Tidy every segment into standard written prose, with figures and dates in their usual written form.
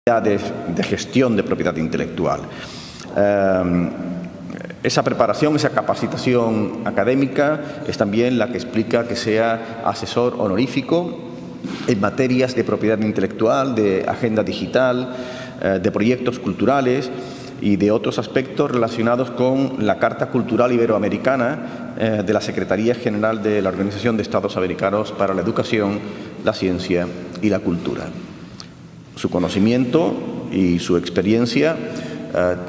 de gestión de propiedad intelectual. Esa preparación, esa capacitación académica es también la que explica que sea asesor honorífico en materias de propiedad intelectual, de agenda digital, de proyectos culturales y de otros aspectos relacionados con la Carta Cultural Iberoamericana de la Secretaría General de la Organización de Estados Americanos para la Educación, la Ciencia y la Cultura. Su conocimiento y su experiencia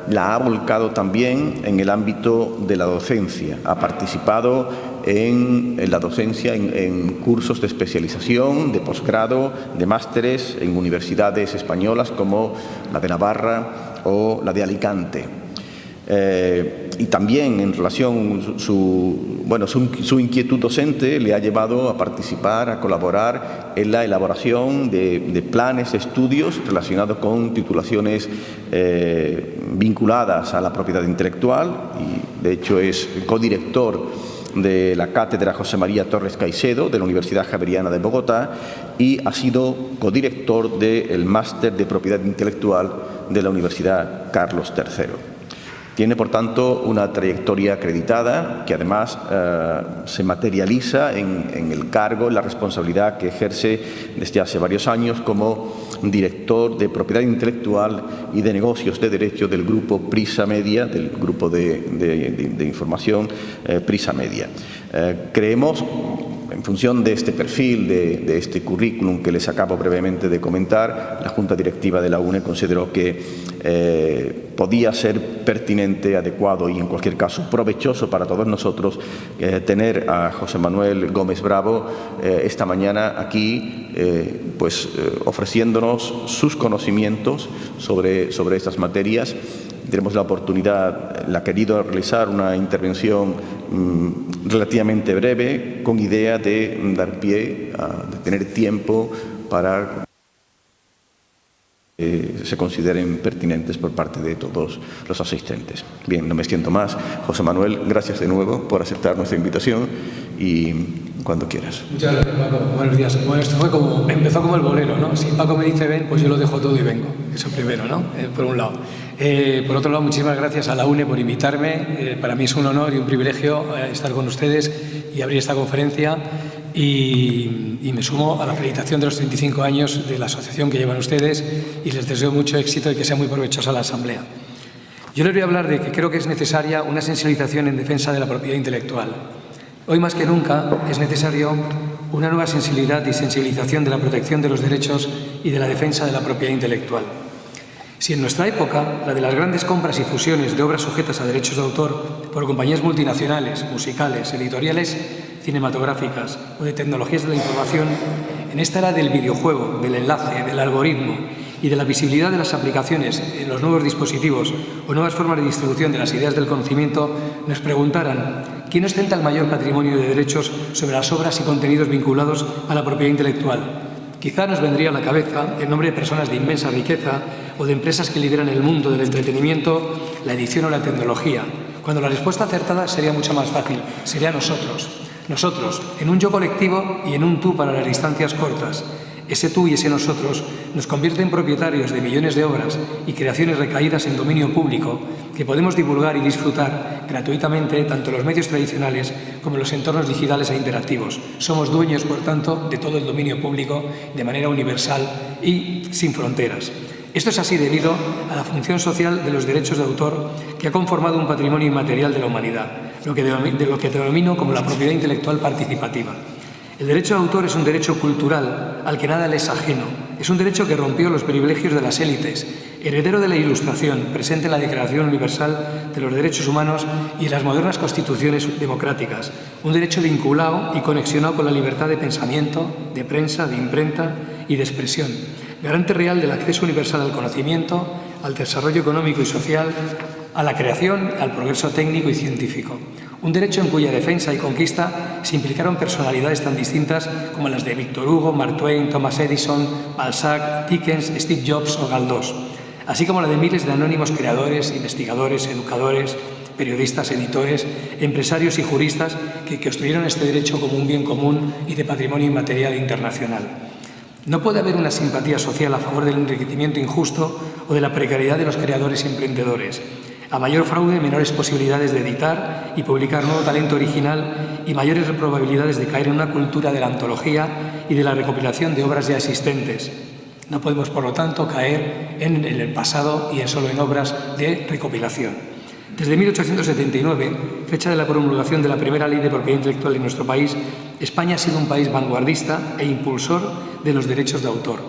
la ha volcado también en el ámbito de la docencia. Ha participado en la docencia en cursos de especialización, de posgrado, de másteres en universidades españolas como la de Navarra o la de Alicante. Y también en relación su inquietud docente le ha llevado a participar, a colaborar en la elaboración de planes de estudios relacionados con titulaciones vinculadas a la propiedad intelectual y de hecho es codirector de la Cátedra José María Torres Caicedo de la Universidad Javeriana de Bogotá y ha sido codirector del Máster de Propiedad Intelectual de la Universidad Carlos III. Tiene, por tanto, una trayectoria acreditada que además se materializa en el cargo, en la responsabilidad que ejerce desde hace varios años como director de propiedad intelectual y de negocios de derecho del grupo Prisa Media, del grupo de información Prisa Media. Creemos, en función de este perfil, de este currículum que les acabo brevemente de comentar, la Junta Directiva de la UNE consideró que podía ser pertinente, adecuado y en cualquier caso provechoso para todos nosotros tener a José Manuel Gómez Bravo esta mañana aquí ofreciéndonos sus conocimientos sobre estas materias. Tenemos la oportunidad, la ha querido realizar una intervención relativamente breve con idea de dar pie, de tener tiempo para se consideren pertinentes por parte de todos los asistentes. Bien, no me extiendo más. José Manuel, gracias de nuevo por aceptar nuestra invitación y cuando quieras. Muchas gracias, Paco. Buenos días. Bueno, esto empezó como el bolero, ¿no? Si Paco me dice ven, pues yo lo dejo todo y vengo. Eso primero, ¿no? Por un lado. Por otro lado, muchísimas gracias a la UNE por invitarme. Para mí es un honor y un privilegio estar con ustedes y abrir esta conferencia. Y me sumo a la felicitación de los 35 años de la asociación que llevan ustedes y les deseo mucho éxito y que sea muy provechosa la asamblea. Yo les voy a hablar de que creo que es necesaria una sensibilización en defensa de la propiedad intelectual. Hoy más que nunca es necesario una nueva sensibilidad y sensibilización de la protección de los derechos y de la defensa de la propiedad intelectual. Si en nuestra época, la de las grandes compras y fusiones de obras sujetas a derechos de autor por compañías multinacionales, musicales, editoriales, cinematográficas o de tecnologías de la información, en esta era del videojuego, del enlace, del algoritmo y de la visibilidad de las aplicaciones en los nuevos dispositivos o nuevas formas de distribución de las ideas del conocimiento, nos preguntaran ¿quién ostenta el mayor patrimonio de derechos sobre las obras y contenidos vinculados a la propiedad intelectual? Quizá nos vendría a la cabeza el nombre de personas de inmensa riqueza o de empresas que lideran el mundo del entretenimiento, la edición o la tecnología, cuando la respuesta acertada sería mucho más fácil, sería nosotros. Nosotros, en un yo colectivo y en un tú para las distancias cortas. Ese tú y ese nosotros nos convierte en propietarios de millones de obras y creaciones recaídas en dominio público que podemos divulgar y disfrutar gratuitamente tanto en los medios tradicionales como en los entornos digitales e interactivos. Somos dueños, por tanto, de todo el dominio público de manera universal y sin fronteras. Esto es así debido a la función social de los derechos de autor que ha conformado un patrimonio inmaterial de la humanidad, lo que denomino como la propiedad intelectual participativa. El derecho de autor es un derecho cultural al que nada le es ajeno. Es un derecho que rompió los privilegios de las élites, heredero de la Ilustración, presente en la Declaración Universal de los Derechos Humanos y en las modernas constituciones democráticas. Un derecho vinculado y conexionado con la libertad de pensamiento, de prensa, de imprenta y de expresión. Garante real del acceso universal al conocimiento, al desarrollo económico y social, a la creación, al progreso técnico y científico. Un derecho en cuya defensa y conquista se implicaron personalidades tan distintas como las de Víctor Hugo, Mark Twain, Thomas Edison, Balzac, Dickens, Steve Jobs o Galdós, así como la de miles de anónimos creadores, investigadores, educadores, periodistas, editores, empresarios y juristas que construyeron este derecho como un bien común y de patrimonio inmaterial internacional. No puede haber una simpatía social a favor del enriquecimiento injusto o de la precariedad de los creadores y emprendedores. A mayor fraude, menores posibilidades de editar y publicar nuevo talento original y mayores probabilidades de caer en una cultura de la antología y de la recopilación de obras ya existentes. No podemos, por lo tanto, caer en el pasado y solo en obras de recopilación. Desde 1879, fecha de la promulgación de la primera ley de propiedad intelectual en nuestro país, España ha sido un país vanguardista e impulsor de los derechos de autor.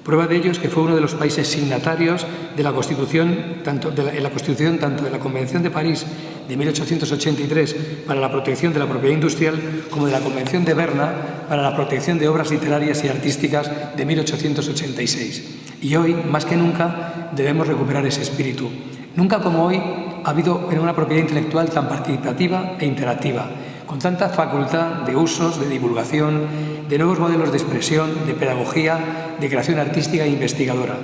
Prueba de ello es que fue uno de los países signatarios de la Constitución, tanto de la Convención de París de 1883 para la protección de la propiedad industrial como de la Convención de Berna para la protección de obras literarias y artísticas de 1886. Y hoy, más que nunca, debemos recuperar ese espíritu. Nunca como hoy ha habido una propiedad intelectual tan participativa e interactiva, con tanta facultad de usos, de divulgación, de nuevos modelos de expresión, de pedagogía, de creación artística e investigadora.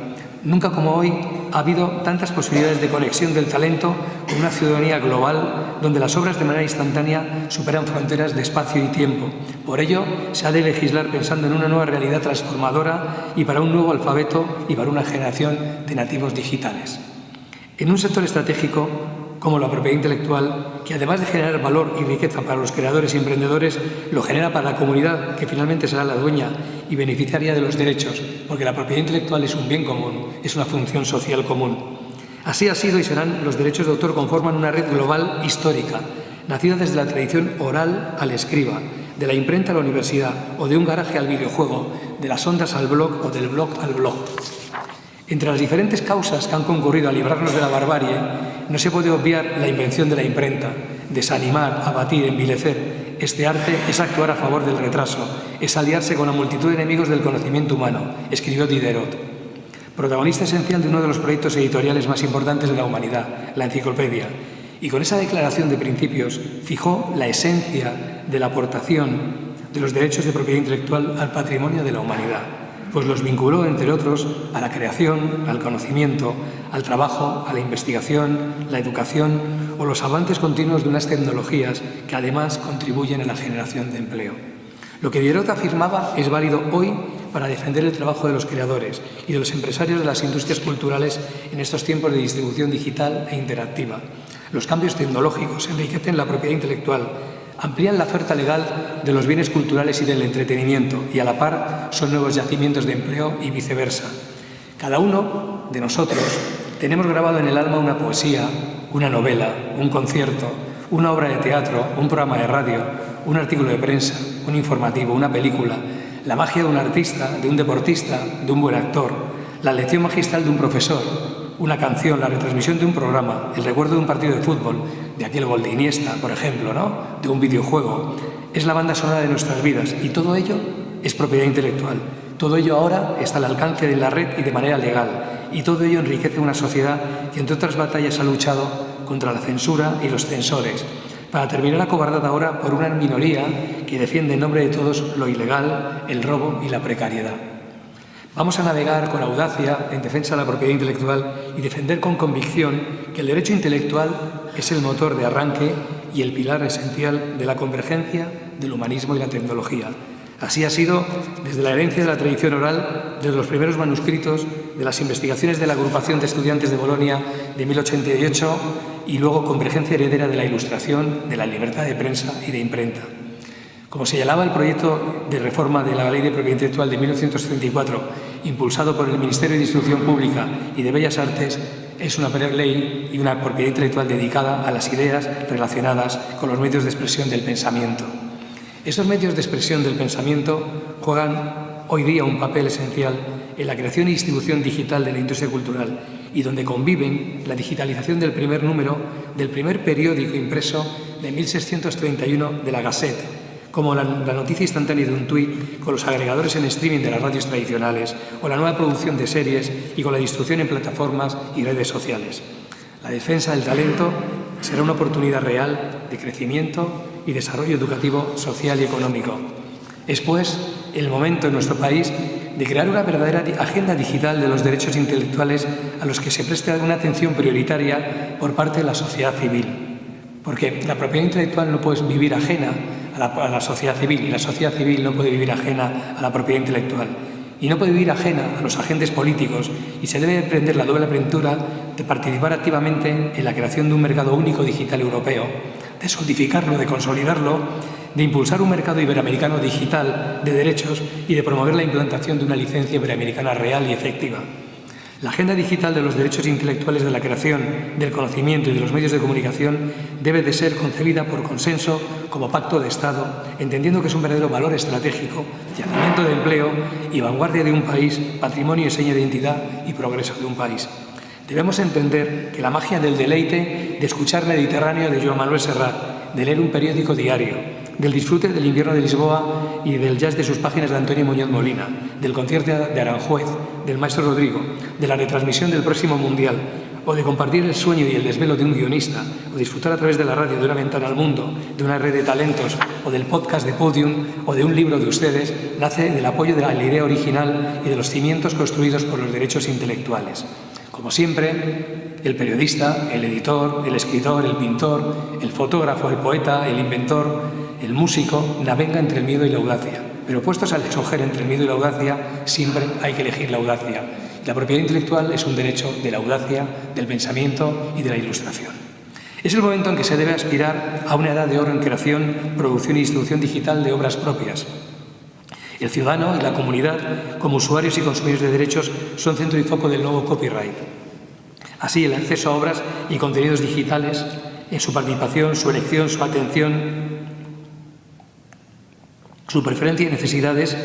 Nunca como hoy ha habido tantas posibilidades de conexión del talento con una ciudadanía global donde las obras de manera instantánea superan fronteras de espacio y tiempo. Por ello, se ha de legislar pensando en una nueva realidad transformadora y para un nuevo alfabeto y para una generación de nativos digitales. En un sector estratégico como la propiedad intelectual, que además de generar valor y riqueza para los creadores y emprendedores, lo genera para la comunidad, que finalmente será la dueña y beneficiaria de los derechos, porque la propiedad intelectual es un bien común, es una función social común. Así ha sido y serán los derechos de autor conforman una red global histórica, nacida desde la tradición oral al escriba, de la imprenta a la universidad o de un garaje al videojuego, de las ondas al blog o del blog al blog. Entre las diferentes causas que han concurrido a librarnos de la barbarie, no se puede obviar la invención de la imprenta. Desanimar, abatir, envilecer. Este arte es actuar a favor del retraso, es aliarse con la multitud de enemigos del conocimiento humano, escribió Diderot. Protagonista esencial de uno de los proyectos editoriales más importantes de la humanidad, la Enciclopedia. Y con esa declaración de principios fijó la esencia de la aportación de los derechos de propiedad intelectual al patrimonio de la humanidad, pues los vinculó, entre otros, a la creación, al conocimiento, al trabajo, a la investigación, la educación o los avances continuos de unas tecnologías que además contribuyen a la generación de empleo. Lo que Diderot afirmaba es válido hoy para defender el trabajo de los creadores y de los empresarios de las industrias culturales en estos tiempos de distribución digital e interactiva. Los cambios tecnológicos enriquecen la propiedad intelectual, amplían la oferta legal de los bienes culturales y del entretenimiento y a la par son nuevos yacimientos de empleo y viceversa. Cada uno de nosotros tenemos grabado en el alma una poesía, una novela, un concierto, una obra de teatro, un programa de radio, un artículo de prensa, un informativo, una película, la magia de un artista, de un deportista, de un buen actor, la lección magistral de un profesor, una canción, la retransmisión de un programa, el recuerdo de un partido de fútbol, de aquel gol de Iniesta, por ejemplo, ¿no? De un videojuego. Es la banda sonora de nuestras vidas y todo ello es propiedad intelectual. Todo ello ahora está al alcance de la red y de manera legal. Y todo ello enriquece una sociedad que, entre otras batallas, ha luchado contra la censura y los censores, para terminar acobardada ahora por una minoría que defiende en nombre de todos lo ilegal, el robo y la precariedad. Vamos a navegar con audacia en defensa de la propiedad intelectual y defender con convicción que el derecho intelectual es el motor de arranque y el pilar esencial de la convergencia del humanismo y la tecnología. Así ha sido desde la herencia de la tradición oral, desde los primeros manuscritos, de las investigaciones de la Agrupación de Estudiantes de Bolonia de 1088 y luego convergencia heredera de la Ilustración, de la libertad de prensa y de imprenta. Como señalaba el proyecto de reforma de la Ley de Propiedad Intelectual de 1934, impulsado por el Ministerio de Instrucción Pública y de Bellas Artes, es una ley y una propiedad intelectual dedicada a las ideas relacionadas con los medios de expresión del pensamiento. Estos medios de expresión del pensamiento juegan hoy día un papel esencial en la creación y distribución digital de la industria cultural y donde conviven la digitalización del primer número del primer periódico impreso de 1631 de la Gazette, como la noticia instantánea de un tuit, con los agregadores en streaming de las radios tradicionales, o la nueva producción de series y con la distribución en plataformas y redes sociales. La defensa del talento será una oportunidad real de crecimiento y desarrollo educativo, social y económico. Es, pues, el momento en nuestro país de crear una verdadera agenda digital de los derechos intelectuales a los que se preste una atención prioritaria por parte de la sociedad civil. Porque la propiedad intelectual no puede vivir ajena a la sociedad civil y la sociedad civil no puede vivir ajena a la propiedad intelectual. y no puede vivir ajena a los agentes políticos y se debe emprender la doble aventura de participar activamente en la creación de un mercado único digital europeo, de solidificarlo, de consolidarlo, de impulsar un mercado iberoamericano digital de derechos y de promover la implantación de una licencia iberoamericana real y efectiva. La agenda digital de los derechos intelectuales de la creación, del conocimiento y de los medios de comunicación debe de ser concebida por consenso como pacto de Estado, entendiendo que es un verdadero valor estratégico, yacimiento de empleo y vanguardia de un país, patrimonio y seña de identidad y progreso de un país. Debemos entender que la magia del deleite de escuchar Mediterráneo de Joan Manuel Serrat, de leer un periódico diario, del disfrute del invierno de Lisboa y del jazz de sus páginas de Antonio Muñoz Molina, del concierto de Aranjuez, del maestro Rodrigo, de la retransmisión del próximo Mundial, o de compartir el sueño y el desvelo de un guionista, o disfrutar a través de la radio de una ventana al mundo, de una red de talentos, o del podcast de Podium, o de un libro de ustedes, nace del apoyo de la idea original y de los cimientos construidos por los derechos intelectuales. Como siempre, el periodista, el editor, el escritor, el pintor, el fotógrafo, el poeta, el inventor, el músico navega entre el miedo y la audacia. Pero puestos a escoger entre el miedo y la audacia, siempre hay que elegir la audacia. La propiedad intelectual es un derecho de la audacia, del pensamiento y de la ilustración. Es el momento en que se debe aspirar a una edad de oro en creación, producción y distribución digital de obras propias. El ciudadano y la comunidad, como usuarios y consumidores de derechos, son centro y foco del nuevo copyright. Así, el acceso a obras y contenidos digitales, en su participación, su elección, su atención, su preferencia y necesidades,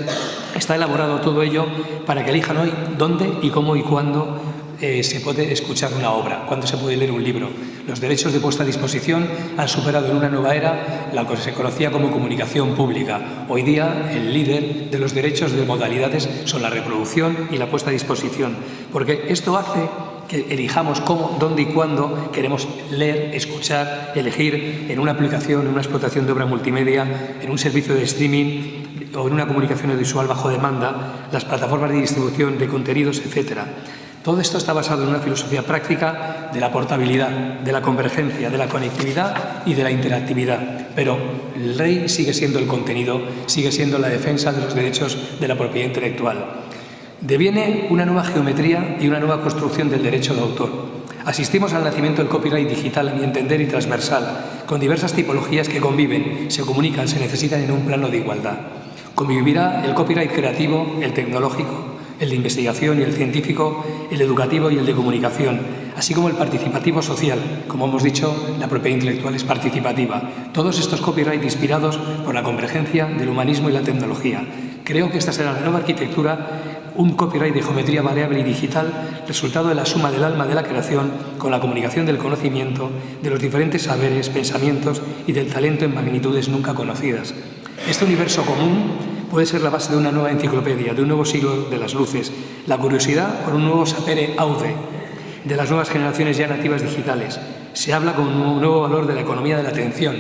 está elaborado todo ello para que elijan hoy dónde y cómo y cuándo se puede escuchar una obra, cuándo se puede leer un libro. Los derechos de puesta a disposición han superado en una nueva era la que se conocía como comunicación pública. Hoy día el líder de los derechos de modalidades son la reproducción y la puesta a disposición, porque esto hace que elijamos cómo, dónde y cuándo queremos leer, escuchar, elegir en una aplicación, en una explotación de obra multimedia, en un servicio de streaming o en una comunicación audiovisual bajo demanda, las plataformas de distribución de contenidos, etc. Todo esto está basado en una filosofía práctica de la portabilidad, de la convergencia, de la conectividad y de la interactividad. Pero el rey sigue siendo el contenido, sigue siendo la defensa de los derechos de la propiedad intelectual. Deviene una nueva geometría y una nueva construcción del derecho de autor. Asistimos al nacimiento del copyright digital, a mi entender, y transversal, con diversas tipologías que conviven, se comunican, se necesitan en un plano de igualdad. Convivirá el copyright creativo, el tecnológico, el de investigación y el científico, el educativo y el de comunicación, así como el participativo social. Como hemos dicho, la propiedad intelectual es participativa. Todos estos copyright inspirados por la convergencia del humanismo y la tecnología. Creo que esta será la nueva arquitectura, un copyright de geometría variable y digital, resultado de la suma del alma de la creación con la comunicación del conocimiento, de los diferentes saberes, pensamientos y del talento en magnitudes nunca conocidas. Este universo común puede ser la base de una nueva enciclopedia, de un nuevo siglo de las luces, la curiosidad por un nuevo sapere aude de las nuevas generaciones ya nativas digitales. Se habla con un nuevo valor de la economía de la atención,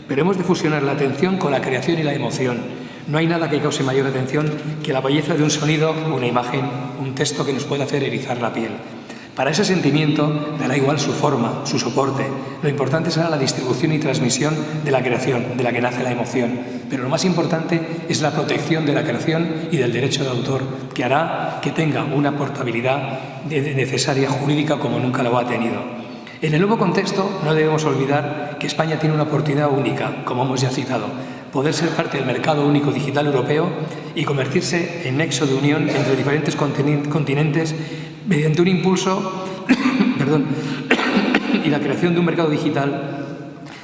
pero hemos de fusionar la atención con la creación y la emoción. No hay nada que cause mayor atención que la belleza de un sonido, una imagen, un texto que nos pueda hacer erizar la piel. Para ese sentimiento dará igual su forma, su soporte. Lo importante será la distribución y transmisión de la creación, de la que nace la emoción. Pero lo más importante es la protección de la creación y del derecho de autor, que hará que tenga una portabilidad necesaria jurídica como nunca lo ha tenido. En el nuevo contexto no debemos olvidar que España tiene una oportunidad única, como hemos ya citado, poder ser parte del mercado único digital europeo y convertirse en nexo de unión entre diferentes continentes mediante un impulso y la creación de un mercado digital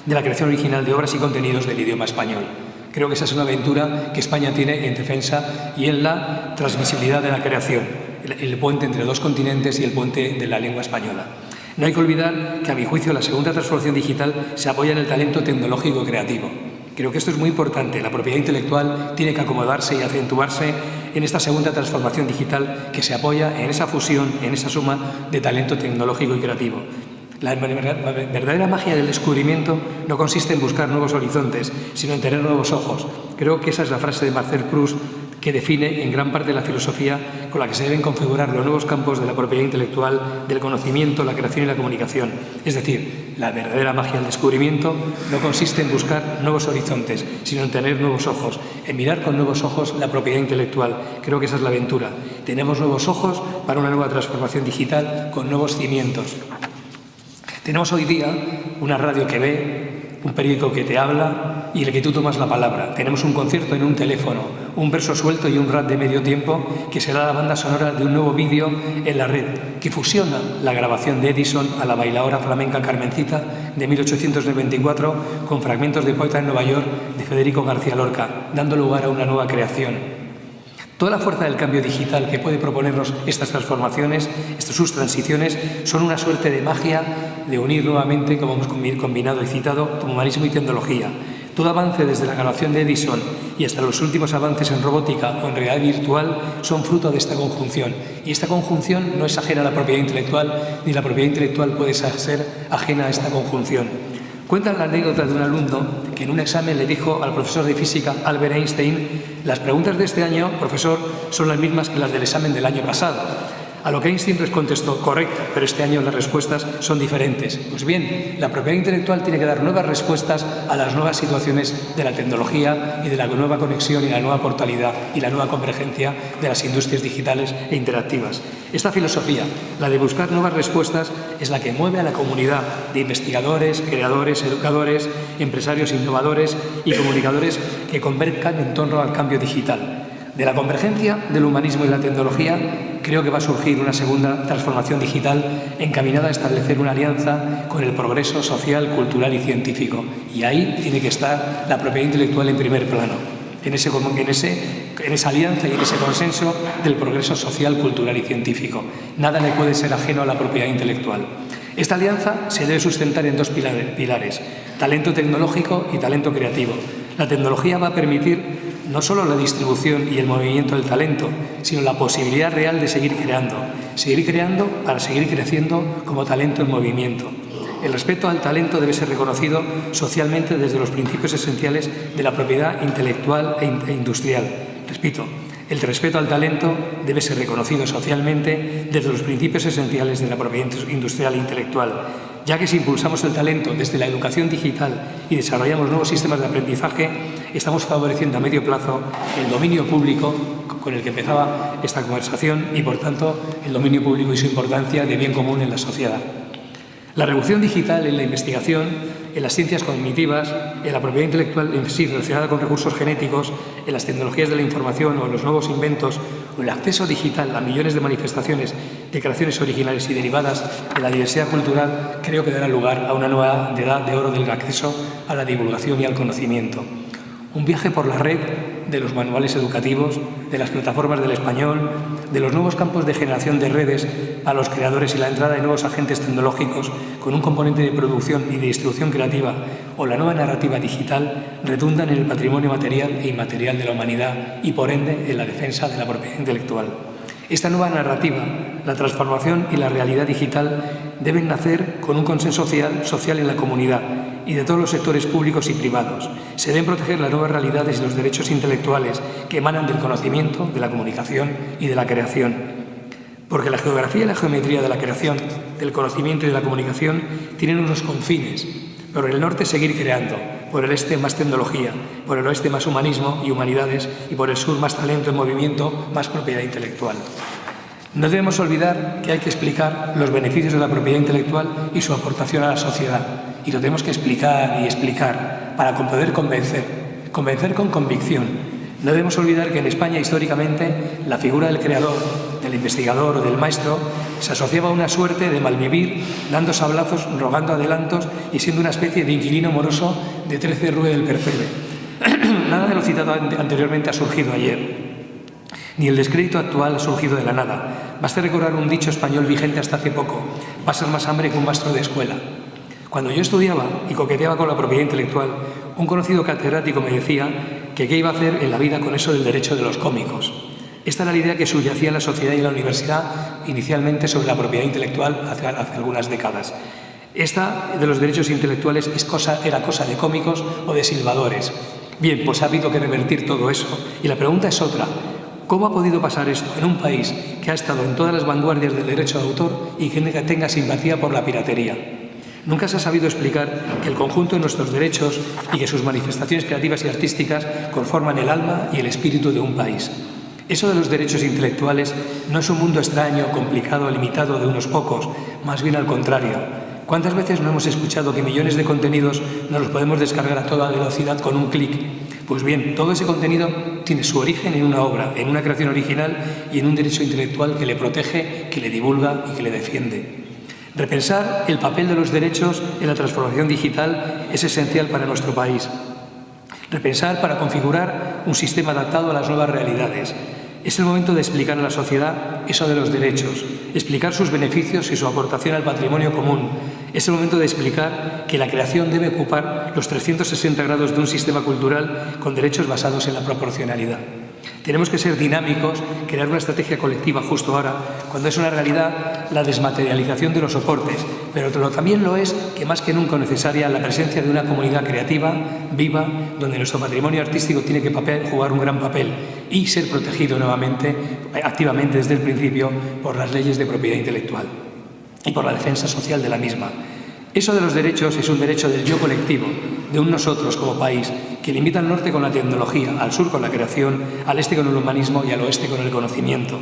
de la creación original de obras y contenidos del idioma español. Creo que esa es una aventura que España tiene en defensa y en la transmisibilidad de la creación, el puente entre dos continentes y el puente de la lengua española. No hay que olvidar que, a mi juicio, la segunda transformación digital se apoya en el talento tecnológico y creativo. Creo que esto es muy importante. La propiedad intelectual tiene que acomodarse y acentuarse en esta segunda transformación digital que se apoya en esa fusión, en esa suma de talento tecnológico y creativo. La verdadera magia del descubrimiento no consiste en buscar nuevos horizontes, sino en tener nuevos ojos. Creo que esa es la frase de Marcel Proust que define en gran parte la filosofía con la que se deben configurar los nuevos campos de la propiedad intelectual, del conocimiento, la creación y la comunicación. Es decir, la verdadera magia del descubrimiento no consiste en buscar nuevos horizontes, sino en tener nuevos ojos, en mirar con nuevos ojos la propiedad intelectual. Creo que esa es la aventura. Tenemos nuevos ojos para una nueva transformación digital con nuevos cimientos. Tenemos hoy día una radio que ve, un periódico que te habla y en el que tú tomas la palabra. Tenemos un concierto en un teléfono, un verso suelto y un rap de medio tiempo que será la banda sonora de un nuevo vídeo en la red que fusiona la grabación de Edison a la bailaora flamenca Carmencita de 1894 con fragmentos de Poeta en Nueva York de Federico García Lorca, dando lugar a una nueva creación. Toda la fuerza del cambio digital que puede proponernos estas transformaciones, sus transiciones, son una suerte de magia de unir nuevamente, como hemos combinado y citado, humanismo y tecnología. Todo avance desde la grabación de Edison y hasta los últimos avances en robótica o en realidad virtual son fruto de esta conjunción. Y esta conjunción no es ajena a la propiedad intelectual, ni la propiedad intelectual puede ser ajena a esta conjunción. Cuentan la anécdota de un alumno que en un examen le dijo al profesor de física, Albert Einstein: las preguntas de este año, profesor, son las mismas que las del examen del año pasado. A lo que Einstein les contestó: correcto, pero este año las respuestas son diferentes. Pues bien, la propiedad intelectual tiene que dar nuevas respuestas a las nuevas situaciones de la tecnología y de la nueva conexión y la nueva portalidad y la nueva convergencia de las industrias digitales e interactivas. Esta filosofía, la de buscar nuevas respuestas, es la que mueve a la comunidad de investigadores, creadores, educadores, empresarios innovadores y comunicadores que converjan en torno al cambio digital. De la convergencia del humanismo y la tecnología, creo que va a surgir una segunda transformación digital encaminada a establecer una alianza con el progreso social, cultural y científico. Y ahí tiene que estar la propiedad intelectual en primer plano, en esa alianza y en ese consenso del progreso social, cultural y científico. Nada le puede ser ajeno a la propiedad intelectual. Esta alianza se debe sustentar en dos pilares: talento tecnológico y talento creativo. La tecnología va a permitir no solo la distribución y el movimiento del talento, sino la posibilidad real de seguir creando para seguir creciendo como talento en movimiento. El respeto al talento debe ser reconocido socialmente desde los principios esenciales de la propiedad intelectual e industrial. Repito, el respeto al talento debe ser reconocido socialmente desde los principios esenciales de la propiedad industrial e intelectual, ya que si impulsamos el talento desde la educación digital y desarrollamos nuevos sistemas de aprendizaje, estamos favoreciendo a medio plazo el dominio público con el que empezaba esta conversación y, por tanto, el dominio público y su importancia de bien común en la sociedad. La revolución digital en la investigación, en las ciencias cognitivas, en la propiedad intelectual en sí relacionada con recursos genéticos, en las tecnologías de la información o en los nuevos inventos, o el acceso digital a millones de manifestaciones de creaciones originales y derivadas de la diversidad cultural, creo que dará lugar a una nueva edad de oro del acceso a la divulgación y al conocimiento. Un viaje por la red de los manuales educativos, de las plataformas del español, de los nuevos campos de generación de redes a los creadores y la entrada de nuevos agentes tecnológicos con un componente de producción y de distribución creativa o la nueva narrativa digital redundan en el patrimonio material e inmaterial de la humanidad y, por ende, en la defensa de la propiedad intelectual. Esta nueva narrativa, la transformación y la realidad digital deben nacer con un consenso social en la comunidad y de todos los sectores públicos y privados. Se deben proteger las nuevas realidades y los derechos intelectuales que emanan del conocimiento, de la comunicación y de la creación. Porque la geografía y la geometría de la creación, del conocimiento y de la comunicación tienen unos confines. Por el norte seguir creando, por el este más tecnología, por el oeste más humanismo y humanidades y por el sur más talento en movimiento, más propiedad intelectual. No debemos olvidar que hay que explicar los beneficios de la propiedad intelectual y su aportación a la sociedad. Y lo tenemos que explicar y explicar para poder convencer con convicción. No debemos olvidar que en España, históricamente, la figura del creador, del investigador o del maestro se asociaba a una suerte de malvivir, dando sablazos, rogando adelantos y siendo una especie de inquilino moroso de 13 rue del percebe. Nada de lo citado anteriormente ha surgido ayer. Ni el descrédito actual ha surgido de la nada. Basta recordar un dicho español vigente hasta hace poco: pasas más hambre que un maestro de escuela. Cuando yo estudiaba y coqueteaba con la propiedad intelectual, un conocido catedrático me decía que qué iba a hacer en la vida con eso del derecho de los cómicos. Esta era la idea que subyacía en la sociedad y en la universidad inicialmente sobre la propiedad intelectual hace algunas décadas. Esta de los derechos intelectuales era cosa de cómicos o de silbadores. Bien, pues ha habido que revertir todo eso. Y la pregunta es otra: ¿Cómo ha podido pasar esto en un país que ha estado en todas las vanguardias del derecho de autor y que tenga simpatía por la piratería? Nunca se ha sabido explicar que el conjunto de nuestros derechos y que sus manifestaciones creativas y artísticas conforman el alma y el espíritu de un país. Eso de los derechos intelectuales no es un mundo extraño, complicado, limitado de unos pocos, más bien al contrario. ¿Cuántas veces no hemos escuchado que millones de contenidos nos los podemos descargar a toda velocidad con un clic? Pues bien, todo ese contenido tiene su origen en una obra, en una creación original y en un derecho intelectual que le protege, que le divulga y que le defiende. Repensar el papel de los derechos en la transformación digital es esencial para nuestro país. Repensar para configurar un sistema adaptado a las nuevas realidades. Es el momento de explicar a la sociedad eso de los derechos, explicar sus beneficios y su aportación al patrimonio común. Es el momento de explicar que la creación debe ocupar los 360 grados de un sistema cultural con derechos basados en la proporcionalidad. Tenemos que ser dinámicos, crear una estrategia colectiva justo ahora, cuando es una realidad la desmaterialización de los soportes, pero también lo es que más que nunca necesaria la presencia de una comunidad creativa, viva, donde nuestro patrimonio artístico tiene que jugar un gran papel y ser protegido nuevamente, activamente desde el principio, por las leyes de propiedad intelectual y por la defensa social de la misma. Eso de los derechos es un derecho del yo colectivo, de un nosotros como país, que limita al norte con la tecnología, al sur con la creación, al este con el humanismo y al oeste con el conocimiento.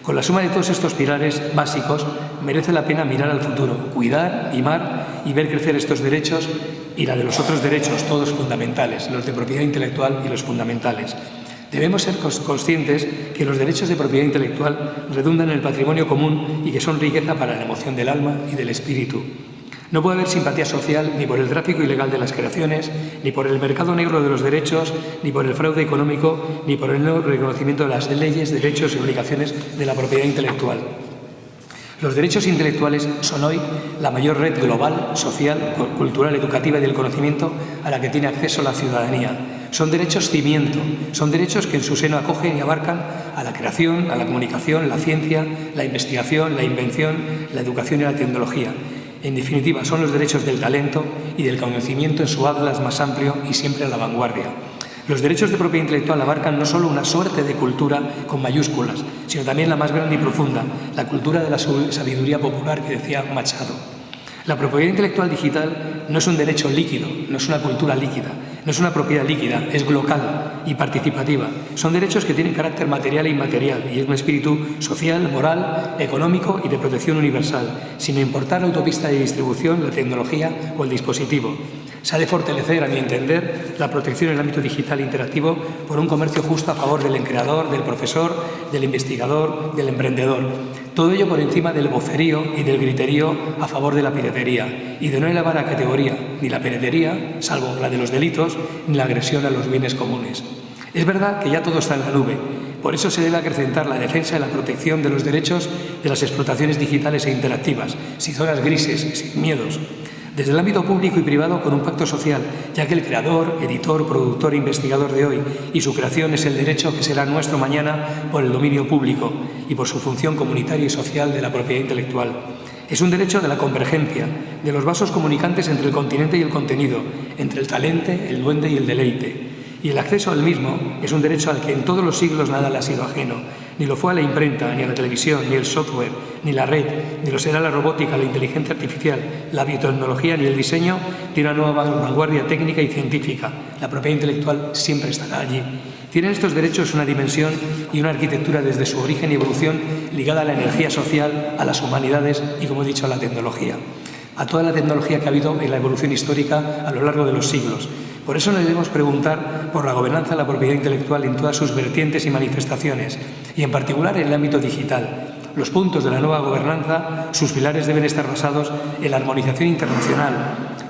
Con la suma de todos estos pilares básicos, merece la pena mirar al futuro, cuidar, mimar y ver crecer estos derechos y la de los otros derechos, todos fundamentales, los de propiedad intelectual y los fundamentales. Debemos ser conscientes que los derechos de propiedad intelectual redundan en el patrimonio común y que son riqueza para la emoción del alma y del espíritu. No puede haber simpatía social ni por el tráfico ilegal de las creaciones, ni por el mercado negro de los derechos, ni por el fraude económico, ni por el no reconocimiento de las leyes, derechos y obligaciones de la propiedad intelectual. Los derechos intelectuales son hoy la mayor red global, social, cultural, educativa y del conocimiento a la que tiene acceso la ciudadanía. Son derechos cimiento, son derechos que en su seno acogen y abarcan a la creación, a la comunicación, la ciencia, la investigación, la invención, la educación y la tecnología. En definitiva, son los derechos del talento y del conocimiento en su atlas más amplio y siempre a la vanguardia. Los derechos de propiedad intelectual abarcan no solo una suerte de cultura con mayúsculas, sino también la más grande y profunda, la cultura de la sabiduría popular que decía Machado. La propiedad intelectual digital no es un derecho líquido, no es una cultura líquida, no es una propiedad líquida, es local y participativa. Son derechos que tienen carácter material e inmaterial y es un espíritu social, moral, económico y de protección universal, sin importar la autopista de distribución, la tecnología o el dispositivo. Se ha de fortalecer, a mi entender, la protección en el ámbito digital interactivo por un comercio justo a favor del creador, del profesor, del investigador, del emprendedor. Todo ello por encima del vocerío y del griterío a favor de la piratería y de no elevar a categoría ni la piratería, salvo la de los delitos, ni la agresión a los bienes comunes. Es verdad que ya todo está en la nube. Por eso se debe acrecentar la defensa y la protección de los derechos de las explotaciones digitales e interactivas, sin zonas grises, sin miedos. Desde el ámbito público y privado con un pacto social, ya que el creador, editor, productor e investigador de hoy y su creación es el derecho que será nuestro mañana por el dominio público y por su función comunitaria y social de la propiedad intelectual. Es un derecho de la convergencia, de los vasos comunicantes entre el continente y el contenido, entre el talento, el duende y el deleite. Y el acceso al mismo es un derecho al que en todos los siglos nada le ha sido ajeno. Ni lo fue a la imprenta, ni a la televisión, ni el software, ni la red, ni lo será la robótica, la inteligencia artificial, la biotecnología, ni el diseño de una nueva vanguardia técnica y científica. La propiedad intelectual siempre estará allí. Tienen estos derechos una dimensión y una arquitectura desde su origen y evolución ligada a la energía social, a las humanidades y, como he dicho, a la tecnología. A toda la tecnología que ha habido en la evolución histórica a lo largo de los siglos. Por eso nos debemos preguntar por la gobernanza de la propiedad intelectual en todas sus vertientes y manifestaciones, y en particular en el ámbito digital. Los puntos de la nueva gobernanza, sus pilares deben estar basados en la armonización internacional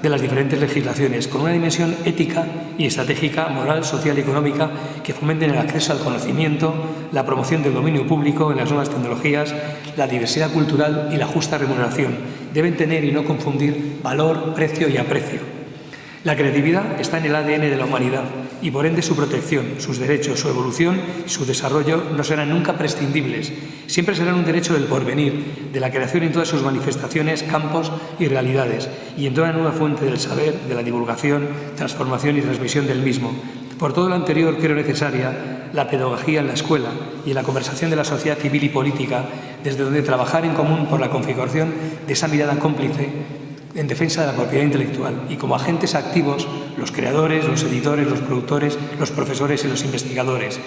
de las diferentes legislaciones, con una dimensión ética y estratégica, moral, social y económica que fomenten el acceso al conocimiento, la promoción del dominio público en las nuevas tecnologías, la diversidad cultural y la justa remuneración. Deben tener y no confundir valor, precio y aprecio. La creatividad está en el ADN de la humanidad y por ende su protección, sus derechos, su evolución y su desarrollo no serán nunca prescindibles. Siempre serán un derecho del porvenir, de la creación en todas sus manifestaciones, campos y realidades y en toda nueva fuente del saber, de la divulgación, transformación y transmisión del mismo. Por todo lo anterior creo necesaria la pedagogía en la escuela y en la conversación de la sociedad civil y política, desde donde trabajar en común por la configuración de esa mirada cómplice en defensa de la propiedad intelectual y como agentes activos los creadores, los editores, los productores, los profesores y los investigadores.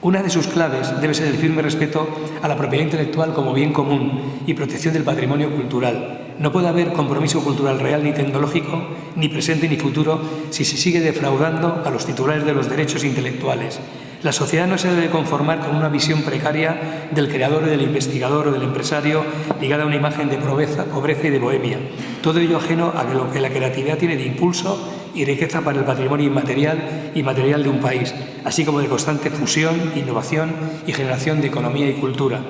Una de sus claves debe ser el firme respeto a la propiedad intelectual como bien común y protección del patrimonio cultural. No puede haber compromiso cultural real ni tecnológico, ni presente ni futuro, si se sigue defraudando a los titulares de los derechos intelectuales. La sociedad no se debe conformar con una visión precaria del creador, del investigador o del empresario ligada a una imagen de pobreza y de bohemia. Todo ello ajeno a lo que la creatividad tiene de impulso y riqueza para el patrimonio inmaterial y material de un país, así como de constante fusión, innovación y generación de economía y cultura.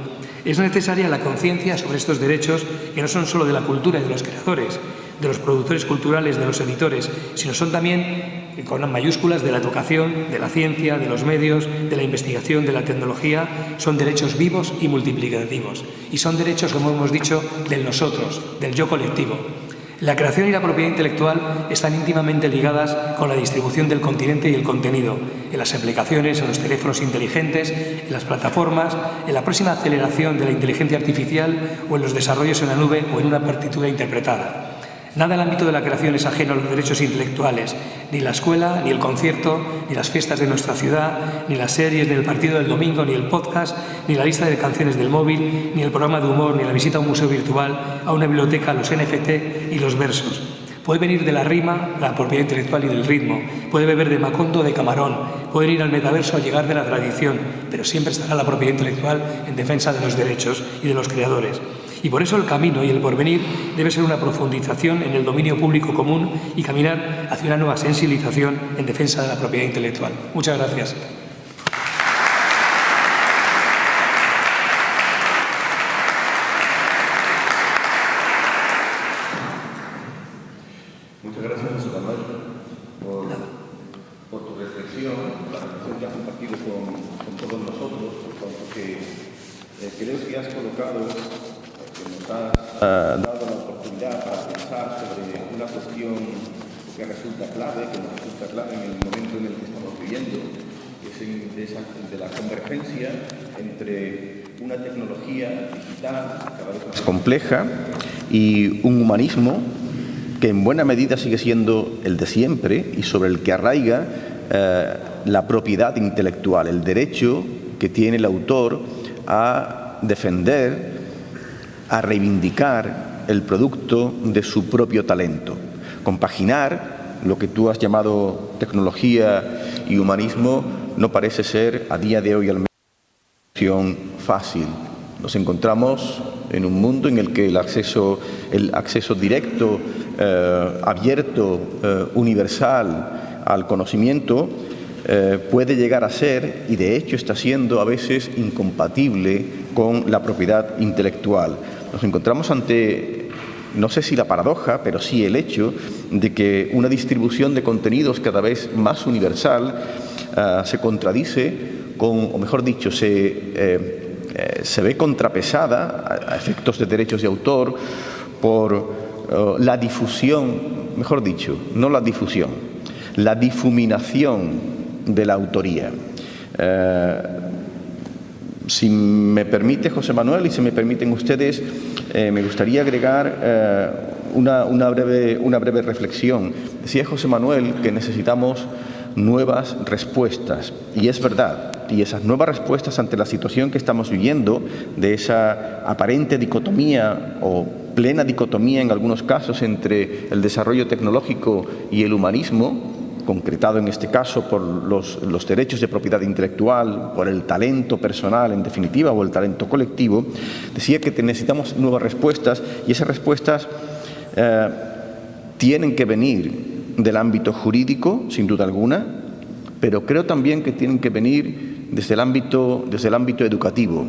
Es necesaria la conciencia sobre estos derechos que no son solo de la cultura y de los creadores, de los productores culturales, de los editores, sino son también, con mayúsculas, de la educación, de la ciencia, de los medios, de la investigación, de la tecnología. Son derechos vivos y multiplicativos. Y son derechos, como hemos dicho, del nosotros, del yo colectivo. La creación y la propiedad intelectual están íntimamente ligadas con la distribución del continente y el contenido, en las aplicaciones, en los teléfonos inteligentes, en las plataformas, en la próxima aceleración de la inteligencia artificial o en los desarrollos en la nube o en una partitura interpretada. Nada en el ámbito de la creación es ajeno a los derechos intelectuales, ni la escuela, ni el concierto, ni las fiestas de nuestra ciudad, ni las series, ni el partido del domingo, ni el podcast, ni la lista de canciones del móvil, ni el programa de humor, ni la visita a un museo virtual, a una biblioteca, los NFT y los versos. Puede venir de la rima, la propiedad intelectual y del ritmo, puede beber de Macondo o de Camarón, puede ir al metaverso a llegar de la tradición, pero siempre estará la propiedad intelectual en defensa de los derechos y de los creadores. Y por eso el camino y el porvenir debe ser una profundización en el dominio público común y caminar hacia una nueva sensibilización en defensa de la propiedad intelectual. Muchas gracias. Muchas gracias, José Manuel, por tu reflexión, la reflexión que has compartido con todos nosotros, porque creo que has colocado, nos has dado la oportunidad para pensar sobre una cuestión que resulta clave, en el momento en el que estamos viviendo, que es de la convergencia entre una tecnología digital cada vez más compleja y un humanismo que en buena medida sigue siendo el de siempre y sobre el que arraiga la propiedad intelectual, el derecho que tiene el autor a defender, a reivindicar el producto de su propio talento. Compaginar lo que tú has llamado tecnología y humanismo no parece ser a día de hoy al menos una opción fácil. Nos encontramos en un mundo en el que el acceso directo, abierto, universal al conocimiento puede llegar a ser, y de hecho está siendo a veces, incompatible con la propiedad intelectual. Nos encontramos ante, no sé si la paradoja, pero sí el hecho de que una distribución de contenidos cada vez más universal se contradice con, o mejor dicho, se ve contrapesada a efectos de derechos de autor por la difusión, mejor dicho, no la difusión, la difuminación de la autoría. Si me permite, José Manuel, y si me permiten ustedes, me gustaría agregar una breve reflexión. Decía José Manuel que necesitamos nuevas respuestas, y es verdad. Y esas nuevas respuestas ante la situación que estamos viviendo, de esa aparente dicotomía o plena dicotomía en algunos casos entre el desarrollo tecnológico y el humanismo, concretado en este caso por los derechos de propiedad intelectual, por el talento personal en definitiva o el talento colectivo, decía que necesitamos nuevas respuestas, y esas respuestas tienen que venir del ámbito jurídico, sin duda alguna, pero creo también que tienen que venir desde el ámbito educativo.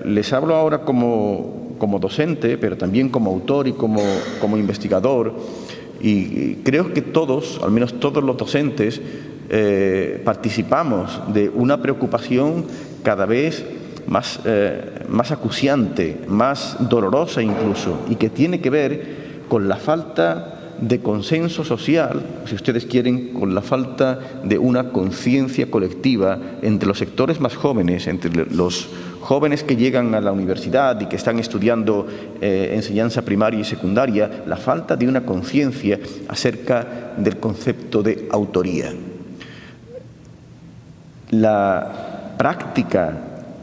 Les hablo ahora como docente, pero también como autor y como investigador, y creo que todos, al menos todos los docentes, participamos de una preocupación cada vez más acuciante, más dolorosa incluso, y que tiene que ver con la falta de consenso social, si ustedes quieren, con la falta de una conciencia colectiva entre los sectores más jóvenes, entre los jóvenes que llegan a la universidad y que están estudiando enseñanza primaria y secundaria, la falta de una conciencia acerca del concepto de autoría. La práctica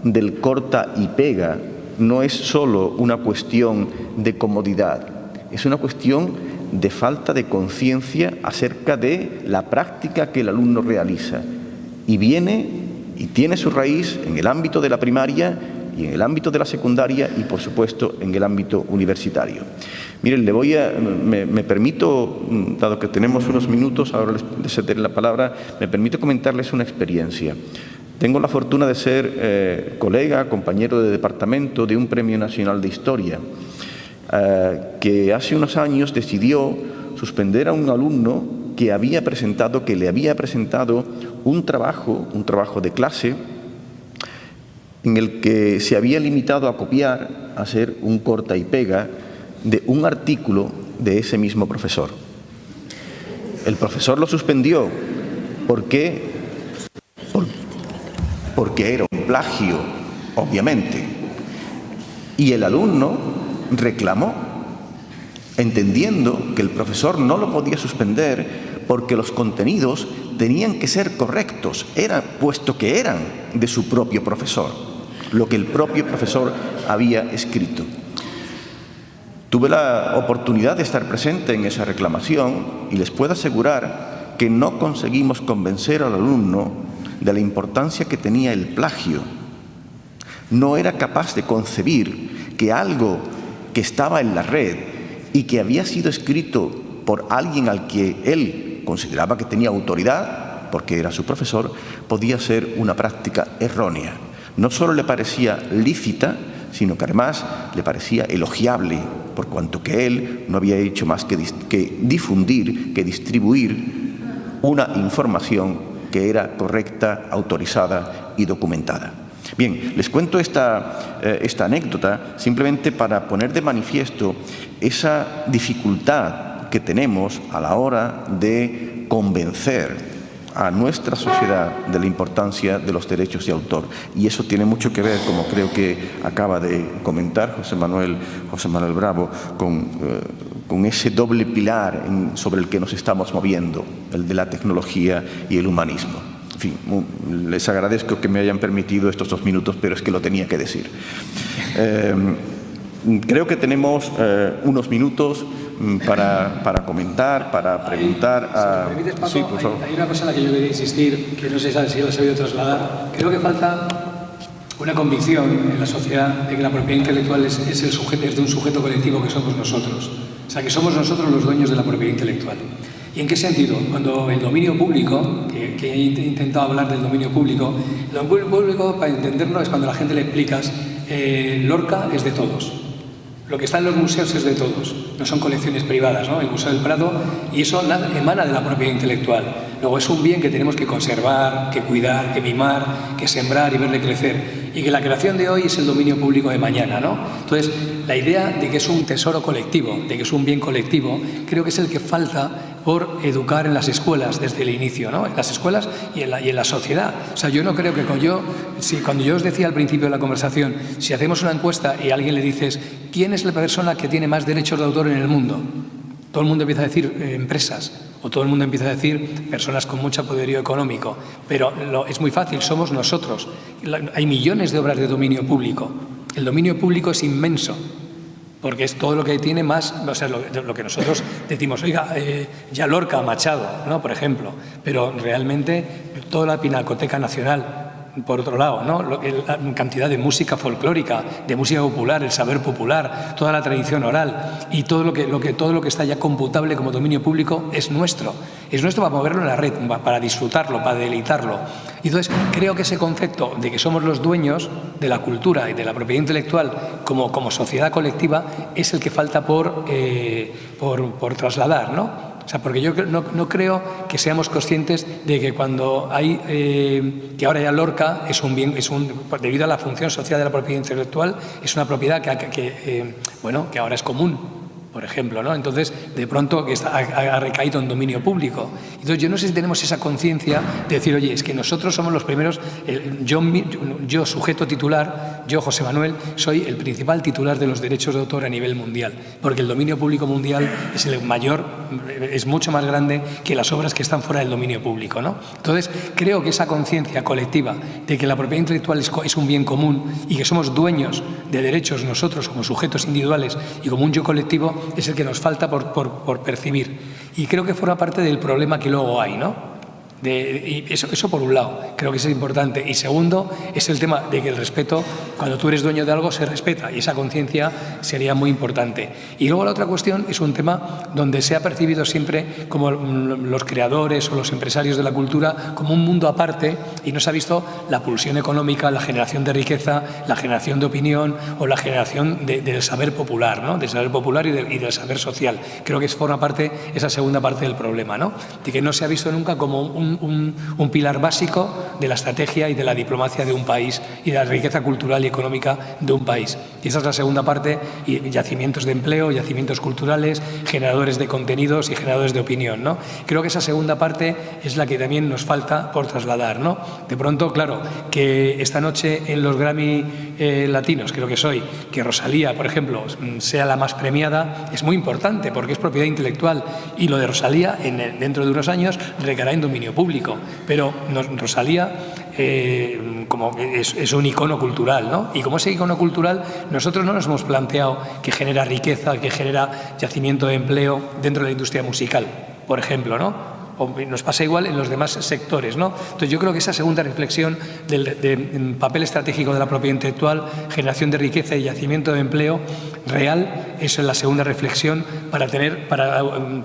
del corta y pega no es solo una cuestión de comodidad, es una cuestión de falta de conciencia acerca de la práctica que el alumno realiza. Y viene y tiene su raíz en el ámbito de la primaria y en el ámbito de la secundaria y, por supuesto, en el ámbito universitario. Miren, me permito, dado que tenemos unos minutos, ahora les cederé la palabra, me permito comentarles una experiencia. Tengo la fortuna de ser colega, compañero de departamento de un Premio Nacional de Historia, que hace unos años decidió suspender a un alumno que le había presentado un trabajo de clase en el que se había limitado a copiar, a hacer un corta y pega de un artículo de ese mismo profesor. El profesor lo suspendió porque era un plagio, obviamente, y el alumno reclamó, entendiendo que el profesor no lo podía suspender porque los contenidos tenían que ser correctos, puesto que eran de su propio profesor, lo que el propio profesor había escrito. Tuve la oportunidad de estar presente en esa reclamación y les puedo asegurar que no conseguimos convencer al alumno de la importancia que tenía el plagio. No era capaz de concebir que algo que estaba en la red y que había sido escrito por alguien al que él consideraba que tenía autoridad, porque era su profesor, podía ser una práctica errónea. No solo le parecía lícita, sino que además le parecía elogiable, por cuanto que él no había hecho más que difundir, que distribuir una información que era correcta, autorizada y documentada. Bien, les cuento esta anécdota simplemente para poner de manifiesto esa dificultad que tenemos a la hora de convencer a nuestra sociedad de la importancia de los derechos de autor. Y eso tiene mucho que ver, como creo que acaba de comentar José Manuel Bravo, con ese doble pilar sobre el que nos estamos moviendo, el de la tecnología y el humanismo. En fin, les agradezco que me hayan permitido estos 2 minutos, pero es que lo tenía que decir. Creo que tenemos unos minutos para comentar, para preguntar a... Si me permites, Paco, sí, por favor. hay una cosa en la que yo quería insistir, que no sé si lo he sabido trasladar. Creo que falta una convicción en la sociedad de que la propiedad intelectual es de un sujeto colectivo que somos nosotros. O sea, que somos nosotros los dueños de la propiedad intelectual. ¿Y en qué sentido? Cuando el dominio público, que he intentado hablar del dominio público, el dominio público, para entenderlo, es cuando a la gente le explicas Lorca es de todos. Lo que está en los museos es de todos, no son colecciones privadas, ¿no? El Museo del Prado, y eso emana de la propiedad intelectual. Luego es un bien que tenemos que conservar, que cuidar, que mimar, que sembrar y verle crecer. Y que la creación de hoy es el dominio público de mañana, ¿no? Entonces, la idea de que es un tesoro colectivo, de que es un bien colectivo, creo que es el que falta por educar en las escuelas desde el inicio, ¿no? En las escuelas y en la sociedad. O sea, yo no creo que cuando yo os decía al principio de la conversación, si hacemos una encuesta y a alguien le dices ¿quién es la persona que tiene más derechos de autor en el mundo? Todo el mundo empieza a decir empresas, o todo el mundo empieza a decir personas con mucho poderío económico, pero es muy fácil, somos nosotros. Hay millones de obras de dominio público. El dominio público es inmenso, porque es todo lo que tiene más, o sea, lo que nosotros decimos, oiga, ya Lorca, Machado, ¿no? Por ejemplo, pero realmente toda la Pinacoteca Nacional, por otro lado, ¿no? La cantidad de música folclórica, de música popular, el saber popular, toda la tradición oral y todo lo que está ya computable como dominio público es nuestro. Es nuestro para moverlo en la red, para disfrutarlo, para deleitarlo. Y entonces creo que ese concepto de que somos los dueños de la cultura y de la propiedad intelectual como sociedad colectiva es el que falta por trasladar, ¿no? O sea, porque yo no creo que seamos conscientes de que cuando hay, que ahora ya Lorca es un bien, debido a la función social de la propiedad intelectual, es una propiedad que ahora es común. por ejemplo, ¿no? Entonces, de pronto que ha recaído en dominio público. Entonces, yo no sé si tenemos esa conciencia de decir, oye, es que nosotros somos los primeros, yo sujeto titular, yo, José Manuel, soy el principal titular de los derechos de autor a nivel mundial, porque el dominio público mundial es el mayor, es mucho más grande que las obras que están fuera del dominio público, ¿no? Entonces, creo que esa conciencia colectiva de que la propiedad intelectual es un bien común y que somos dueños de derechos nosotros como sujetos individuales y como un yo colectivo, es el que nos falta por percibir. Y creo que forma parte del problema que luego hay, ¿no? Y eso por un lado, creo que es importante. Y segundo, es el tema de que el respeto, cuando tú eres dueño de algo, se respeta. Y esa conciencia sería muy importante. Y luego la otra cuestión es un tema donde se ha percibido siempre como los creadores o los empresarios de la cultura como un mundo aparte y no se ha visto la pulsión económica, la generación de riqueza, la generación de opinión o la generación del saber popular, ¿no? Del saber popular y del saber social. Creo que forma parte, esa segunda parte del problema, ¿no? De que no se ha visto nunca como un pilar básico de la estrategia y de la diplomacia de un país y de la riqueza cultural y económica de un país. Y esa es la segunda parte, y yacimientos de empleo, yacimientos culturales, generadores de contenidos y generadores de opinión, ¿no? Creo que esa segunda parte es la que también nos falta por trasladar, ¿no? De pronto, claro, que esta noche en los Grammy latinos, creo que que Rosalía, por ejemplo, sea la más premiada, es muy importante porque es propiedad intelectual y lo de Rosalía dentro de unos años recaerá en dominio público, pero Rosalía como es un icono cultural, ¿no? Y como ese icono cultural, nosotros no nos hemos planteado que genera riqueza, que genera yacimiento de empleo dentro de la industria musical, por ejemplo, ¿no? O nos pasa igual en los demás sectores, ¿no? Entonces yo creo que esa segunda reflexión del papel estratégico de la propiedad intelectual, generación de riqueza y yacimiento de empleo real, eso es la segunda reflexión para tener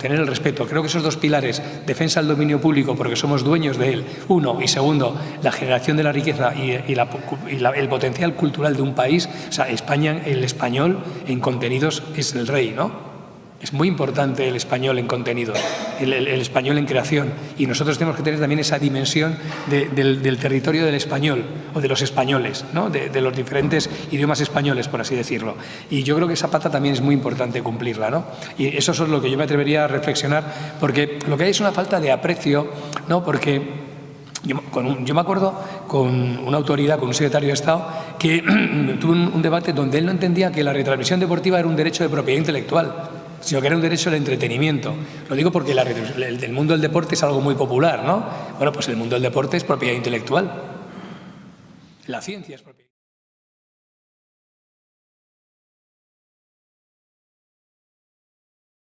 el respeto. Creo que esos dos pilares, defensa del dominio público porque somos dueños de él, uno, y segundo, la generación de la riqueza y el potencial cultural de un país. O sea, España, el español en contenidos es el rey, ¿no? Es muy importante el español en contenidos, el español en creación, y nosotros tenemos que tener también esa dimensión del territorio del español o de los españoles, ¿no? de los diferentes idiomas españoles, por así decirlo. Y yo creo que esa pata también es muy importante cumplirla, ¿no? Y eso es lo que yo me atrevería a reflexionar, porque lo que hay es una falta de aprecio, ¿no? Porque yo me acuerdo con una autoridad, con un secretario de Estado, que tuve un debate donde él no entendía que la retransmisión deportiva era un derecho de propiedad intelectual, sino que era un derecho al entretenimiento. Lo digo porque el mundo del deporte es algo muy popular, ¿no? Bueno, pues el mundo del deporte es propiedad intelectual. La ciencia es propiedad.